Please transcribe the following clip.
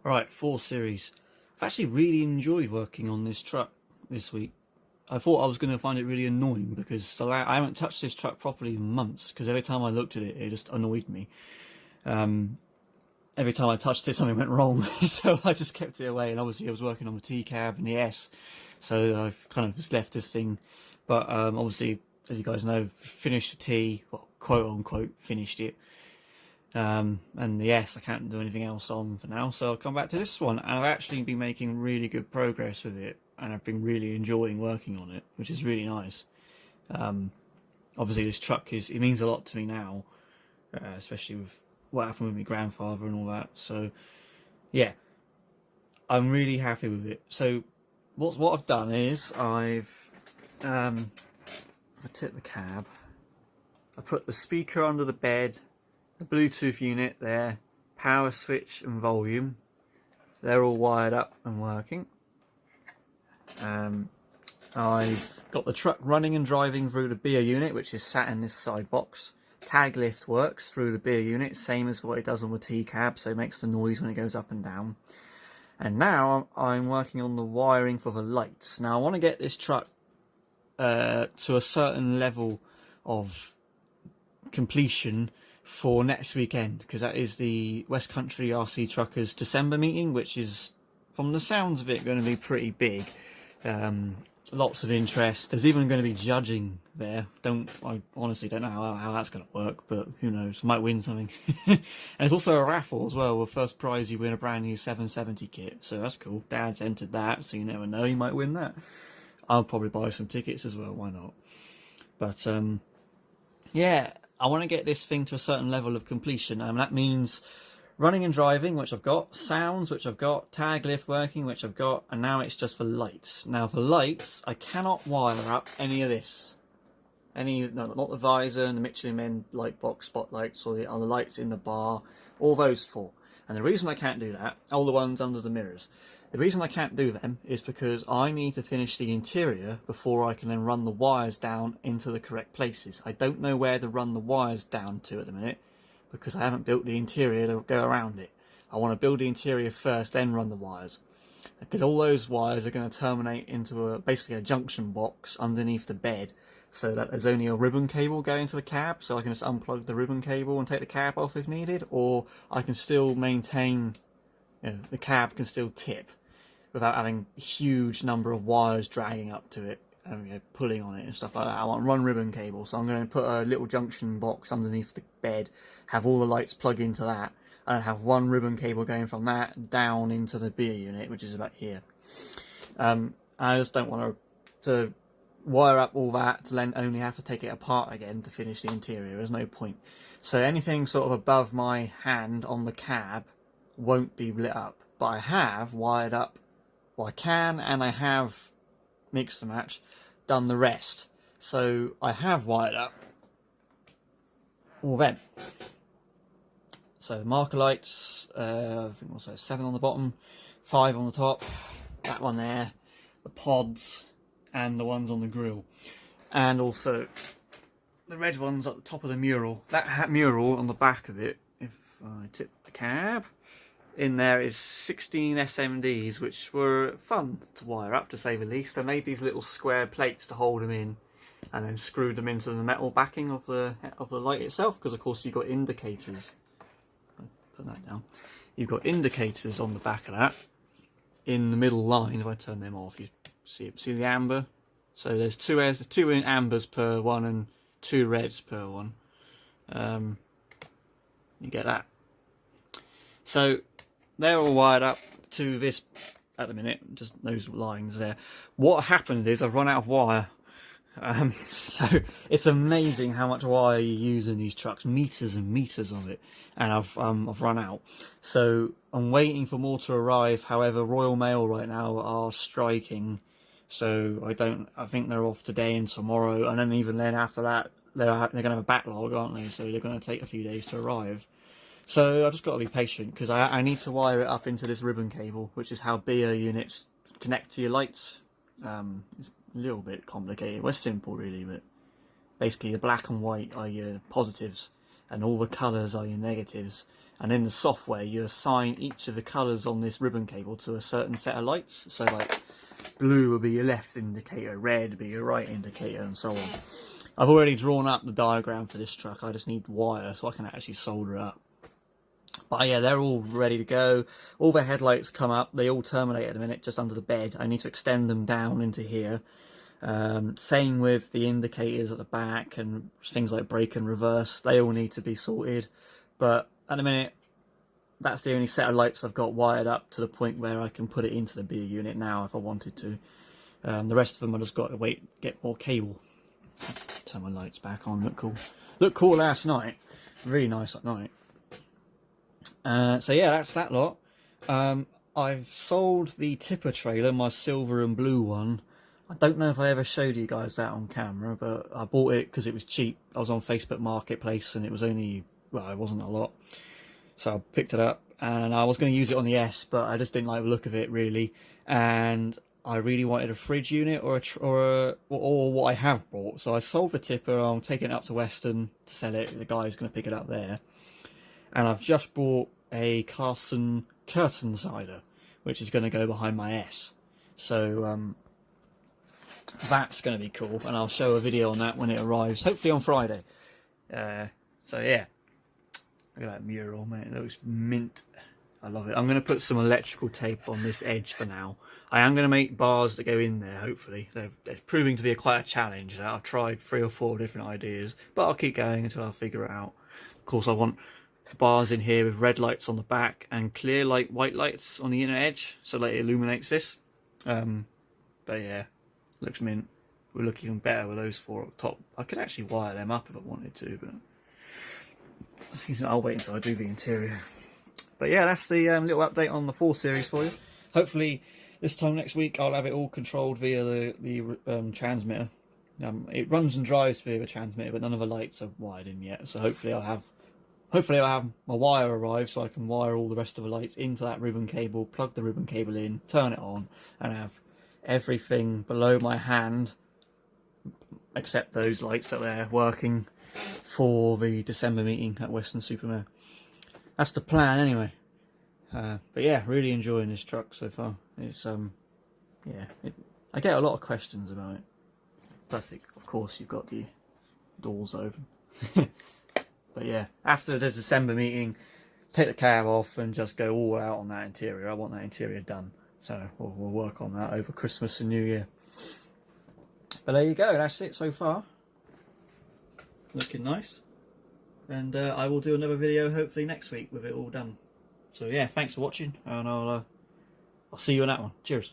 Right, 4 series. I've actually really enjoyed working on this truck this week. I thought I was going to find it really annoying because I haven't touched this truck properly in months, because every time I looked at it, it just annoyed me. Every time I touched it, something went wrong, so I just kept it away, and obviously I was working on the T-cab and the S, so I've kind of just left this thing. But obviously, as you guys know, finished the T, well, quote unquote, finished it. And the S I can't do anything else on for now, so I'll come back to this one, and I've actually been making really good progress with it, and I've been really enjoying working on it, which is really nice. Obviously this truck it means a lot to me now, especially with what happened with my grandfather and all that, so yeah, I'm really happy with it. So what I've done is I took the cab, I put the speaker under the bed, the Bluetooth unit there, power switch and volume, they're all wired up and working. I've got the truck running and driving through the Beier unit, which is sat in this side box. Tag lift works through the Beier unit, same as what it does on the T-cab, so it makes the noise when it goes up and down. And now I'm working on the wiring for the lights. Now I want to get this truck to a certain level of completion for next weekend, because that is the West Country RC Truckers December meeting, which is, from the sounds of it, going to be pretty big. Lots of interest. There's even going to be judging there. I honestly don't know how that's going to work, but who knows, I might win something. And there's also a raffle as well, with first prize you win a brand new 770 kit, so that's cool. Dad's entered that, so you never know, you might win that. I'll probably buy some tickets as well, why not? But yeah, I want to get this thing to a certain level of completion, and that means running and driving, which I've got, sounds, which I've got, tag lift working, which I've got, and now it's just for lights. Now for lights, I cannot wire up any of this. No, not the visor and the Michelin Men light box spotlights, or the other lights in the bar, all those 4. And the reason I can't do that, all the ones under the mirrors, the reason I can't do them is because I need to finish the interior before I can then run the wires down into the correct places. I don't know where to run the wires down to at the minute, because I haven't built the interior to go around it. I want to build the interior first, then run the wires, because all those wires are going to terminate into basically a junction box underneath the bed, so that there's only a ribbon cable going to the cab, so I can just unplug the ribbon cable and take the cab off if needed, or I can still maintain, the cab can still tip without having a huge number of wires dragging up to it and pulling on it and stuff like that. I want one ribbon cable, so I'm going to put a little junction box underneath the bed, have all the lights plug into that, and have one ribbon cable going from that down into the Beier unit, which is about here. I just don't want to wire up all that to then only have to take it apart again to finish the interior. There's no point. So anything sort of above my hand on the cab won't be lit up, but I have wired up, well, I can, and I have mixed and match done the rest. So I have wired up all them. So marker lights, I think also 7 on the bottom, 5 on the top, that one there, the pods, and the ones on the grille, and also the red ones at the top of the mural. That mural on the back of it, if I tip the cab, in there is 16 SMDs, which were fun to wire up, to say the least. I made these little square plates to hold them in, and then screwed them into the metal backing of the light itself, because of course you've got indicators. Put that down. You've got indicators on the back of that in the middle line. If I turn them off, you see the amber. So there's two ambers per one and 2 reds per one. You get that. So they're all wired up to this at the minute, just those lines there. What happened is I've run out of wire. So it's amazing how much wire you use in these trucks, meters and meters of it, and I've run out. So I'm waiting for more to arrive. However, Royal Mail right now are striking, so I think they're off today and tomorrow, and then even then after that they're going to have a backlog, aren't they? So they're going to take a few days to arrive. So I've just got to be patient, because I need to wire it up into this ribbon cable, which is how Beier units connect to your lights. It's a little bit complicated. Well, it's simple really, but basically the black and white are your positives, and all the colours are your negatives, and in the software you assign each of the colours on this ribbon cable to a certain set of lights. So like blue will be your left indicator, red will be your right indicator, and so on. I've already drawn up the diagram for this truck. I just need wire so I can actually solder it up. But yeah, they're all ready to go. All the headlights come up. They all terminate at the minute just under the bed. I need to extend them down into here. Same with the indicators at the back and things like brake and reverse. They all need to be sorted. But at the minute, that's the only set of lights I've got wired up to the point where I can put it into the Beier unit now if I wanted to. The rest of them I just got to get more cable. Turn my lights back on. Look cool. Look cool last night. Really nice at night. So yeah, that's that lot. I've sold the tipper trailer, my silver and blue one. I don't know if I ever showed you guys that on camera, but I bought it because it was cheap. I was on Facebook Marketplace and it was only, well, it wasn't a lot. So I picked it up and I was going to use it on the S, but I just didn't like the look of it really. And I really wanted a fridge unit or what I have bought. So I sold the tipper. I'm taking it up to Western to sell it. The guy's going to pick it up there. And I've just bought a Carson curtain sider, which is going to go behind my S. So that's going to be cool, and I'll show a video on that when it arrives, hopefully on Friday. So yeah, look at that mural, mate. It looks mint. I love it. I'm going to put some electrical tape on this edge for now. I am going to make bars that go in there, hopefully. They're proving to be quite a challenge. I've tried 3 or 4 different ideas, but I'll keep going until I figure it out. Of course, I want bars in here with red lights on the back and clear light white lights on the inner edge, so that it illuminates this. But yeah, looks mint. We'll look even better with those 4 up top. I could actually wire them up if I wanted to, but I'll wait until I do the interior. But yeah, that's the little update on the 4 Series for you. Hopefully this time next week I'll have it all controlled via the transmitter. It runs and drives via the transmitter, but none of the lights are wired in yet, so hopefully I'll have my wire arrive so I can wire all the rest of the lights into that ribbon cable, plug the ribbon cable in, turn it on, and have everything below my hand, except those lights that they're working for the December meeting at Western Supermare. That's the plan anyway. But yeah, really enjoying this truck so far. It's yeah, I get a lot of questions about it. Plus, of course, you've got the doors open. But yeah, after the December meeting, take the cab off and just go all out on that interior. I want that interior done. So we'll work on that over Christmas and New Year. But there you go, that's it so far. Looking nice. And I will do another video hopefully next week with it all done. So yeah, thanks for watching, and I'll see you on that one. Cheers.